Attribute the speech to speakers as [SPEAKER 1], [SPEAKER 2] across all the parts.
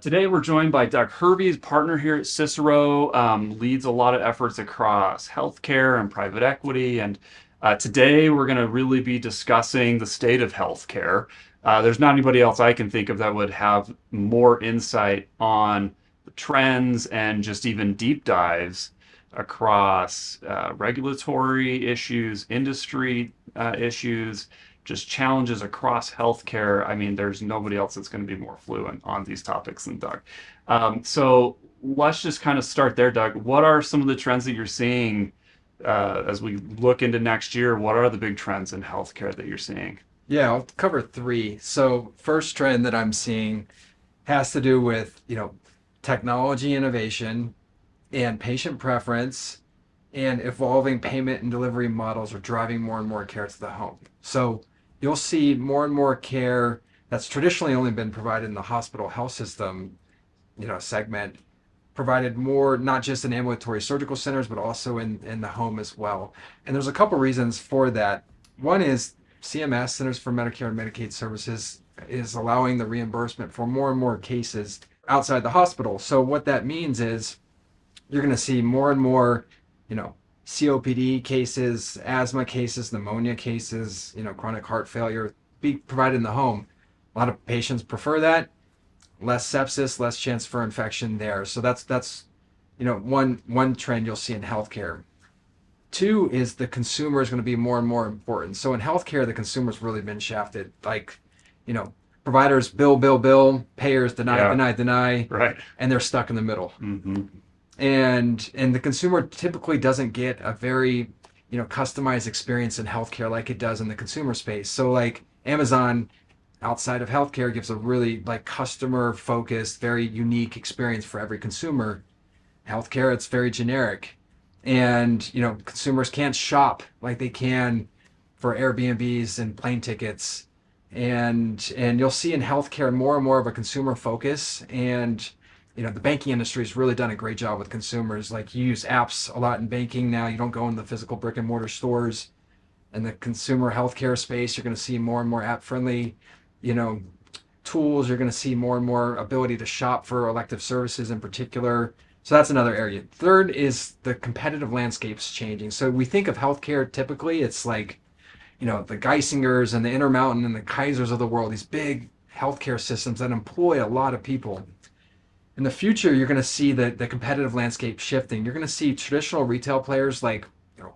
[SPEAKER 1] Today we're joined by Doug Hervey, partner here at Cicero, leads a lot of efforts across healthcare and private equity. And today we're going to really be discussing the state of healthcare. There's not anybody else I can think of that would have more insight on the trends and just even deep dives across regulatory issues, industry issues, just challenges across healthcare. I mean, there's nobody else that's going to be more fluent on these topics than Doug. So let's just kind of start there, Doug. What are some of the trends that you're seeing as we look into next year? What are the big trends in healthcare that you're seeing?
[SPEAKER 2] Yeah, I'll cover three. So first trend that I'm seeing has to do with, technology innovation and patient preference and evolving payment and delivery models are driving more and more care to the home. So you'll see more and more care that's traditionally only been provided in the hospital health system, segment, provided more not just in ambulatory surgical centers, but also in the home as well. And there's a couple reasons for that. One is CMS, Centers for Medicare and Medicaid Services, is allowing the reimbursement for more and more cases outside the hospital. So what that means is you're going to see more and more, COPD cases, asthma cases, pneumonia cases, chronic heart failure be provided in the home. A lot of patients prefer that. Less sepsis, less chance for infection there. So that's one trend you'll see in healthcare. Two is the consumer is going to be more and more important. So in healthcare, the consumer's really been shafted. Like, providers bill, payers deny,
[SPEAKER 1] Yeah,
[SPEAKER 2] deny,
[SPEAKER 1] right.
[SPEAKER 2] and they're stuck in the middle.
[SPEAKER 1] Hmm.
[SPEAKER 2] And the consumer typically doesn't get a very customized experience in healthcare like it does in the consumer space. So like Amazon outside of healthcare gives a really like customer focused, very unique experience for every consumer. Healthcare, it's very generic, and consumers can't shop like they can for Airbnbs and plane tickets, and you'll see in healthcare more and more of a consumer focus. And the banking industry has really done a great job with consumers. Like, you use apps a lot in banking now. You don't go in the physical brick and mortar stores. In the consumer healthcare space, you're going to see more and more app friendly, you know, tools. You're going to see more and more ability to shop for elective services in particular. So that's another area. Third is the competitive landscape's changing. So we think of healthcare typically, it's like, the Geisingers and the Intermountain and the Kaisers of the world, these big healthcare systems that employ a lot of people. In the future, you're going to see the competitive landscape shifting. You're going to see traditional retail players like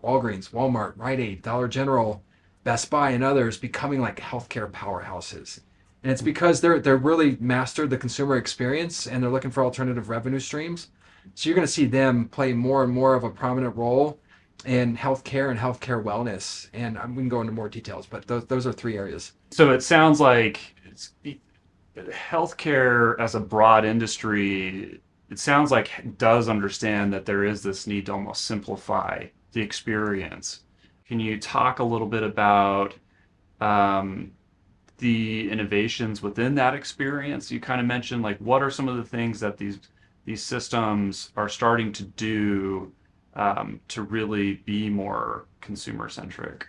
[SPEAKER 2] Walgreens, Walmart, Rite Aid, Dollar General, Best Buy, and others becoming like healthcare powerhouses. And it's because they're really mastered the consumer experience and they're looking for alternative revenue streams. So you're going to see them play more and more of a prominent role in healthcare and healthcare wellness. And we can go into more details, but those are three areas.
[SPEAKER 1] So it sounds like healthcare as a broad industry, it sounds like does understand that there is this need to almost simplify the experience. Can you talk a little bit about um, the innovations within that experience? You kind of mentioned like what are some of the things that these systems are starting to do to really be more consumer centric?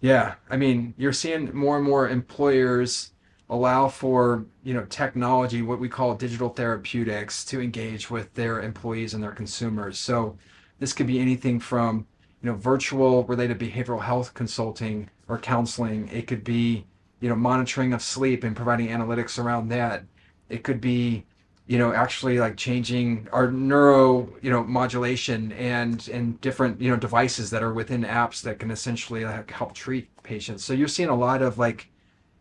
[SPEAKER 2] Yeah, I mean, you're seeing more and more employers allow for, technology, what we call digital therapeutics, to engage with their employees and their consumers. So this could be anything from, virtual related behavioral health consulting or counseling. It could be, monitoring of sleep and providing analytics around that. It could be, actually like changing our neuro, modulation and different, devices that are within apps that can essentially like help treat patients. So you're seeing a lot of like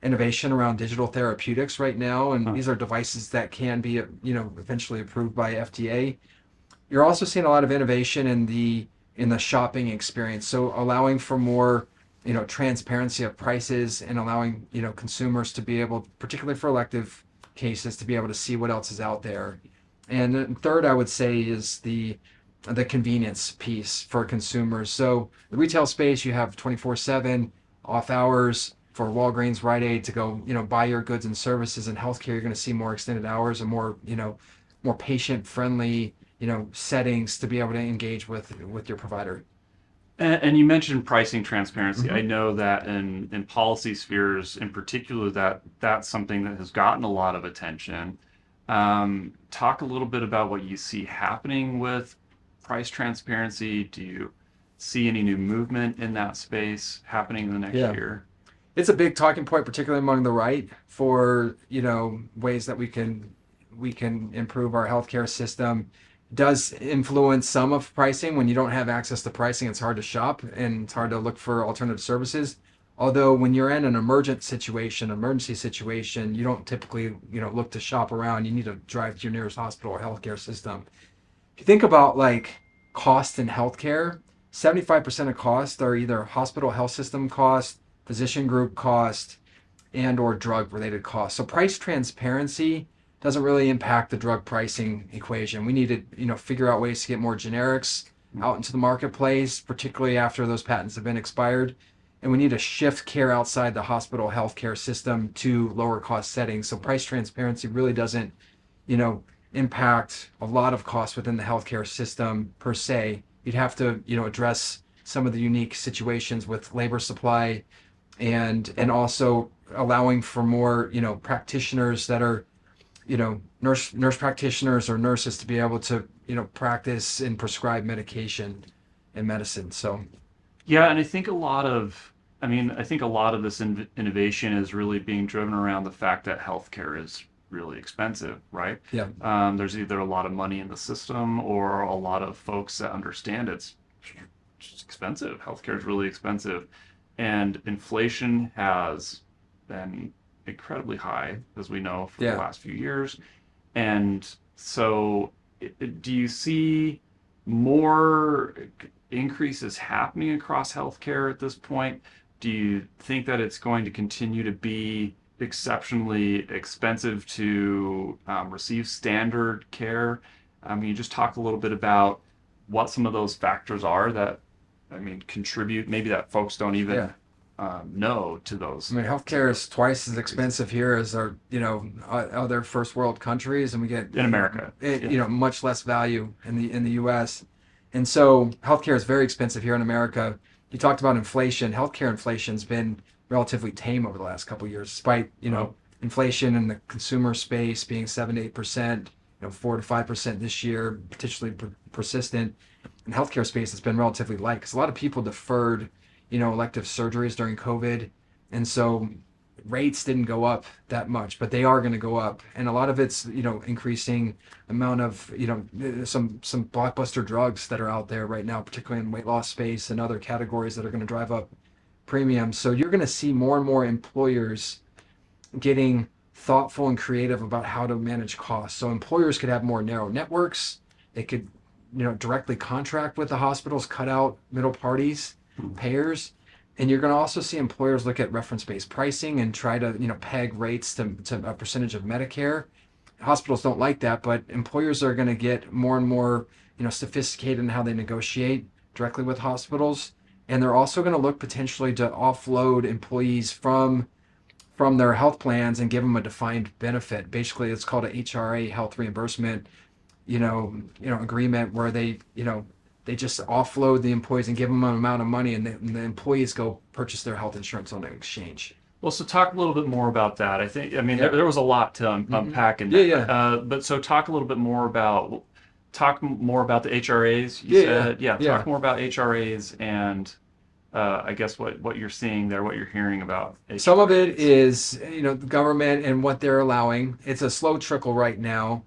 [SPEAKER 2] innovation around digital therapeutics right now, and
[SPEAKER 1] Huh.
[SPEAKER 2] these are devices that can be, eventually approved by FDA. You're also seeing a lot of innovation in the shopping experience, so allowing for more, transparency of prices and allowing, consumers to be able, particularly for elective cases, to be able to see what else is out there. And then third, I would say, is the convenience piece for consumers. So the retail space, you have 24/7 off hours for Walgreens, Rite Aid to go, buy your goods and services. In healthcare, you're going to see more extended hours and more, more patient friendly, settings to be able to engage with your provider.
[SPEAKER 1] And you mentioned pricing transparency. I
[SPEAKER 2] Hmm.
[SPEAKER 1] know that in policy spheres in particular, that's something that has gotten a lot of attention. Talk a little bit about what you see happening with price transparency. Do you see any new movement in that space happening in the next
[SPEAKER 2] Yeah.
[SPEAKER 1] year?
[SPEAKER 2] It's a big talking point, particularly among the right, for ways that we can improve our healthcare system. It does influence some of pricing. When you don't have access to pricing, it's hard to shop and it's hard to look for alternative services. Although when you're in an emergency situation, you don't typically look to shop around. You need to drive to your nearest hospital or healthcare system. If you think about like cost in healthcare, 75% of costs are either hospital health system cost, physician group cost, and or drug related costs. So price transparency doesn't really impact the drug pricing equation. We need to, figure out ways to get more generics out into the marketplace, particularly after those patents have been expired. And we need to shift care outside the hospital healthcare system to lower cost settings. So price transparency really doesn't, you know, impact a lot of costs within the healthcare system per se. You'd have to, address some of the unique situations with labor supply and also allowing for more, practitioners that are, nurse practitioners or nurses to be able to, practice and prescribe medication and medicine. So
[SPEAKER 1] Yeah, and I think a lot of this innovation is really being driven around the fact that healthcare is really expensive, right?
[SPEAKER 2] yeah,
[SPEAKER 1] There's either a lot of money in the system or a lot of folks that understand it's just expensive. Healthcare is really expensive. And inflation has been incredibly high, as we know, for the
[SPEAKER 2] yeah.
[SPEAKER 1] last few years. And so, do you see more increases happening across healthcare at this point? Do you think that it's going to continue to be exceptionally expensive to receive standard care? You just talk a little bit about what some of those factors are that, contribute, maybe that folks don't even
[SPEAKER 2] Yeah.
[SPEAKER 1] know to those.
[SPEAKER 2] I mean, healthcare is twice as expensive here as our, other first world countries, and we get,
[SPEAKER 1] In America. Yeah.
[SPEAKER 2] much less value in the U.S. And so healthcare is very expensive here in America. You talked about inflation. Healthcare inflation's been relatively tame over the last couple of years, despite,
[SPEAKER 1] Oh,
[SPEAKER 2] inflation in the consumer space being 7 to 8%, 4 to 5% this year, potentially persistent. In the healthcare space, it's been relatively light because a lot of people deferred, elective surgeries during COVID. And so rates didn't go up that much, but they are going to go up. And a lot of it's, increasing amount of, some blockbuster drugs that are out there right now, particularly in weight loss space and other categories that are going to drive up premiums. So you're going to see more and more employers getting thoughtful and creative about how to manage costs. So employers could have more narrow networks. They could, directly contract with the hospitals, cut out middle parties, payers. And you're going to also see employers look at reference-based pricing and try to, peg rates to a percentage of Medicare. Hospitals don't like that, but employers are going to get more and more, sophisticated in how they negotiate directly with hospitals. And they're also going to look potentially to offload employees from their health plans and give them a defined benefit. Basically, it's called a HRA, health reimbursement, agreement where they just offload the employees and give them an amount of money, and the employees go purchase their health insurance on an exchange.
[SPEAKER 1] well, so talk a little bit more about that.
[SPEAKER 2] Yeah.
[SPEAKER 1] There was a lot to
[SPEAKER 2] Mhm.
[SPEAKER 1] unpack in
[SPEAKER 2] Yeah,
[SPEAKER 1] that.
[SPEAKER 2] yeah,
[SPEAKER 1] But so talk a little bit more about the HRAs. You
[SPEAKER 2] yeah, yeah,
[SPEAKER 1] said, yeah,
[SPEAKER 2] yeah.
[SPEAKER 1] talk more about HRAs and I guess what you're seeing there, what you're hearing about
[SPEAKER 2] Some of it
[SPEAKER 1] HRAs.
[SPEAKER 2] is, the government and what they're allowing. It's a slow trickle right now.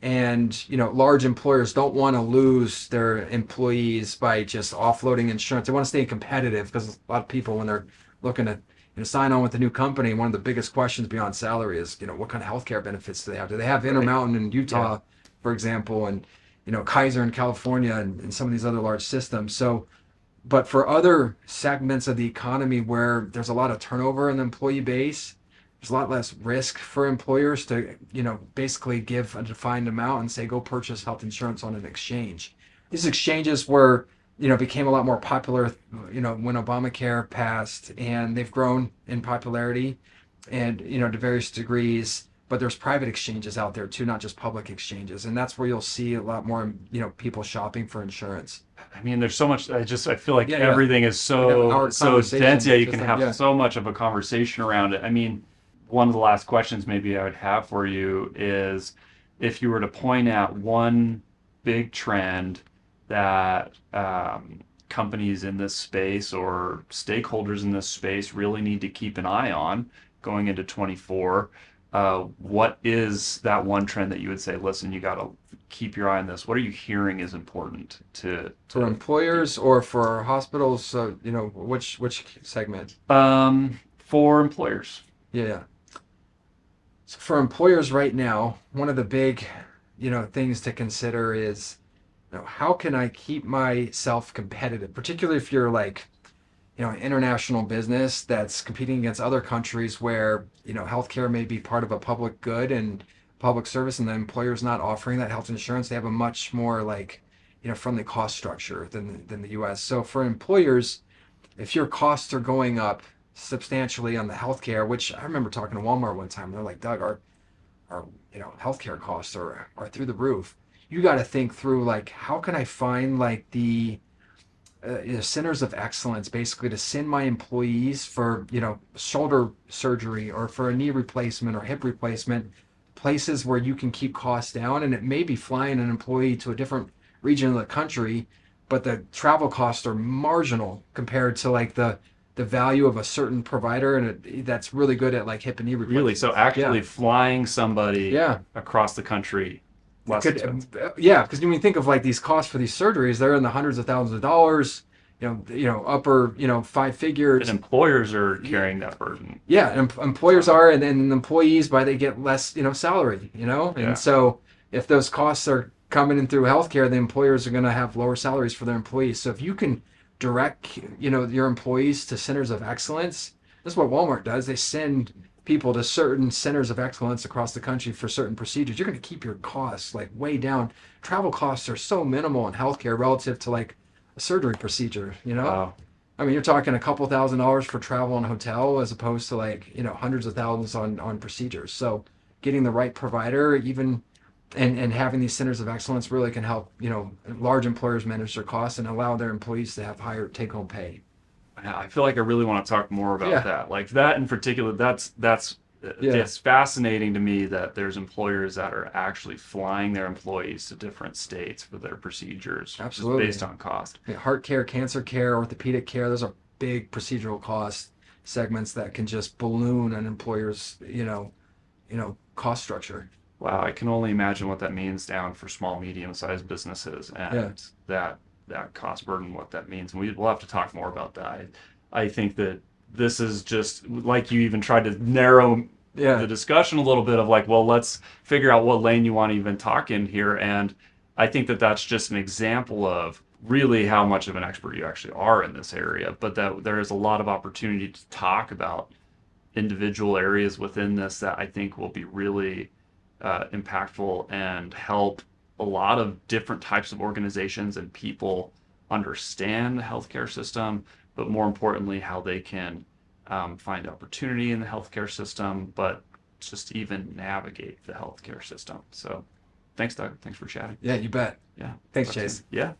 [SPEAKER 2] And, large employers don't want to lose their employees by just offloading insurance. They want to stay competitive because a lot of people, when they're looking to, sign on with a new company, one of the biggest questions beyond salary is, what kind of healthcare benefits do they have? Do they have
[SPEAKER 1] Right.
[SPEAKER 2] Intermountain in
[SPEAKER 1] Yeah.
[SPEAKER 2] Utah, for example, and, Kaiser in California and some of these other large systems? So, but for other segments of the economy where there's a lot of turnover in the employee base, there's a lot less risk for employers to, basically give a defined amount and say, go purchase health insurance on an exchange. These exchanges were, became a lot more popular, when Obamacare passed, and they've grown in popularity and, to various degrees. But there's private exchanges out there too, not just public exchanges. And that's where you'll see a lot more, people shopping for insurance.
[SPEAKER 1] There's so much. I feel like
[SPEAKER 2] Yeah, yeah.
[SPEAKER 1] everything is
[SPEAKER 2] We have our
[SPEAKER 1] so dense.
[SPEAKER 2] conversation.
[SPEAKER 1] Yeah, you
[SPEAKER 2] Just
[SPEAKER 1] can
[SPEAKER 2] like,
[SPEAKER 1] have
[SPEAKER 2] yeah.
[SPEAKER 1] so much of a conversation around it. One of the last questions maybe I would have for you is, if you were to point out one big trend that companies in this space or stakeholders in this space really need to keep an eye on going into 24, what is that one trend that you would say, listen, you got to keep your eye on this? What are you hearing is important
[SPEAKER 2] For
[SPEAKER 1] to
[SPEAKER 2] employers or for hospitals? So, which segment?
[SPEAKER 1] for employers?
[SPEAKER 2] Yeah, yeah. So for employers right now, one of the big, things to consider is, how can I keep myself competitive, particularly if you're like, an international business that's competing against other countries where, healthcare may be part of a public good and public service, and the employer's not offering that health insurance. They have a much more like, friendly cost structure than the US. So for employers, if your costs are going up substantially on the healthcare, which I remember talking to Walmart one time, they're like, Doug, our healthcare costs are through the roof. You got to think through like, how can I find like the centers of excellence basically to send my employees for shoulder surgery or for a knee replacement or hip replacement, places where you can keep costs down. And it may be flying an employee to a different region of the country, but the travel costs are marginal compared to like the value of a certain provider, and that's really good at like hip and knee
[SPEAKER 1] Really?
[SPEAKER 2] replacements.
[SPEAKER 1] So actually
[SPEAKER 2] Yeah,
[SPEAKER 1] flying somebody
[SPEAKER 2] yeah.
[SPEAKER 1] across the country
[SPEAKER 2] It
[SPEAKER 1] less
[SPEAKER 2] could,
[SPEAKER 1] expensive.
[SPEAKER 2] yeah, because when you think of like these costs for these surgeries, they're in the hundreds of thousands of dollars, upper, five
[SPEAKER 1] And
[SPEAKER 2] figures.
[SPEAKER 1] employers are carrying that burden.
[SPEAKER 2] Yeah, employers
[SPEAKER 1] So,
[SPEAKER 2] are, and then employees by they get less, salary, and
[SPEAKER 1] yeah.
[SPEAKER 2] so if those costs are coming in through healthcare, the employers are going to have lower salaries for their employees. So if you can direct, your employees to centers of excellence, this is what Walmart does. They send people to certain centers of excellence across the country for certain procedures. You're going to keep your costs like way down. Travel costs are so minimal in healthcare relative to like a surgery procedure.
[SPEAKER 1] Wow.
[SPEAKER 2] I mean, you're talking a couple $1,000s for travel and hotel as opposed to like, hundreds of thousands on procedures. So getting the right provider, even and having these centers of excellence really can help, large employers manage their costs and allow their employees to have higher take home pay.
[SPEAKER 1] Yeah, I feel like I really want to talk more about
[SPEAKER 2] Yeah.
[SPEAKER 1] that. Like that in particular, that's
[SPEAKER 2] Yeah.
[SPEAKER 1] it's fascinating to me that there's employers that are actually flying their employees to different states for their procedures just
[SPEAKER 2] Absolutely.
[SPEAKER 1] based on cost.
[SPEAKER 2] Yeah, heart care, cancer care, orthopedic care, those are big procedural cost segments that can just balloon an employer's, cost structure.
[SPEAKER 1] Wow, I can only imagine what that means down for small, medium-sized businesses
[SPEAKER 2] Yeah.
[SPEAKER 1] and that cost burden, what that means. And we'll have to talk more about that. I think that this is just like you even tried to narrow
[SPEAKER 2] Yeah.
[SPEAKER 1] the discussion a little bit of like, well, let's figure out what lane you want to even talk in here. And I think that that's just an example of really how much of an expert you actually are in this area, but that there is a lot of opportunity to talk about individual areas within this that I think will be really impactful and help a lot of different types of organizations and people understand the healthcare system, but more importantly, how they can find opportunity in the healthcare system, but just even navigate the healthcare system. So thanks, Doug. Thanks for chatting.
[SPEAKER 2] Yeah, you bet.
[SPEAKER 1] Yeah.
[SPEAKER 2] Thanks,
[SPEAKER 1] Talk soon.
[SPEAKER 2] Chase.
[SPEAKER 1] Yeah.